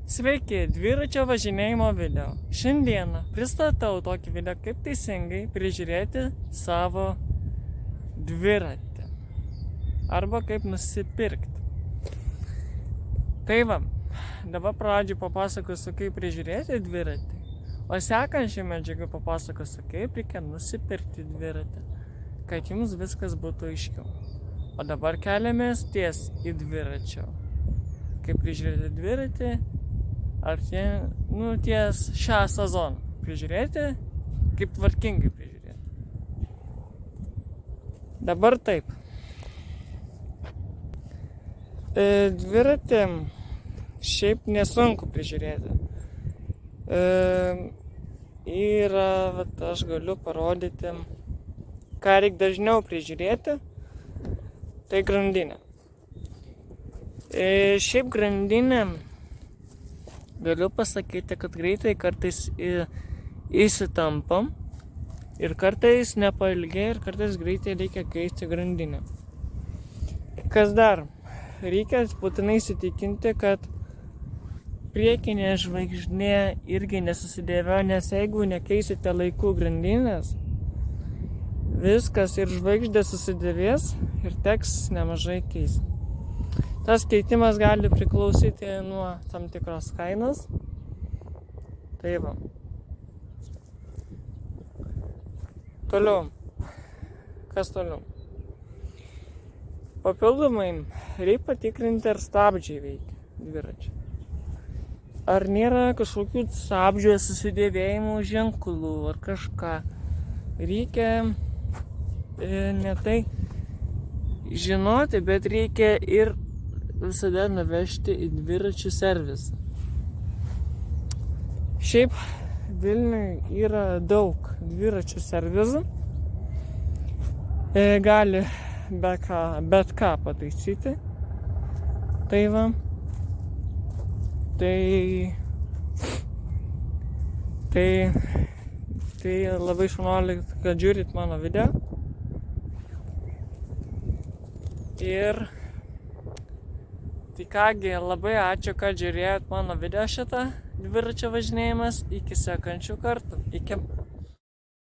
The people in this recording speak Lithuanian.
Sveiki, dviračio važinėjimo video. Šiandieną pristatau tokį video, kaip teisingai prižiūrėti savo dviratį. Arba kaip nusipirkti. Tai va, dabar pradžioj papasakosiu, kaip prižiūrėti dviratį. O sekančią medžiagą papasakosiu, kaip reikia nusipirkti dviratį. Kad jums viskas būtų aiškiau. O dabar keliamės ties į dviračio. Kaip prižiūrėti dviratį. Ar ties šią sezoną prižiūrėti, kaip tvarkingai prižiūrėti. Dabar taip. Dviratį šiaip nesunku prižiūrėti. Aš galiu parodyti, ką reikia dažniau prižiūrėti, tai grandinė. Šiaip grandinė galiu pasakyti, kad greitai kartais įsitampam ir kartais nepailgėja ir kartais greitai reikia keisti grandinę. Kas dar? Reikia būtinai įsitikinti, kad priekinė žvaigždė irgi nesusidėvėjo, nes jeigu nekeisite laiku grandinės, viskas ir žvaigždė susidėvės ir teks nemažai keisti. Tas keitimas gali priklausyti nuo tam tikros kainos. Tai va. Toliau. Kas toliau? Papildomai reikia patikrinti, ar stabdžiai veikia dviračiai. Ar nėra kažkokių stabdžių susidėvėjimų ženklų ar kažką. Reikia ne tai žinoti, bet reikia ir visada nuvežti į dviračių servisą. Šiaip Vilniuje yra daug dviračių servisų. Gali bet ką pataisyti. Tai va. Tai labai šaunuoliai, kad žiūrit mano video. Ir tai kągi, labai ačiū, kad žiūrėjot mano video šitą dviračio važinėjimas. Iki sekančių kartų. Iki.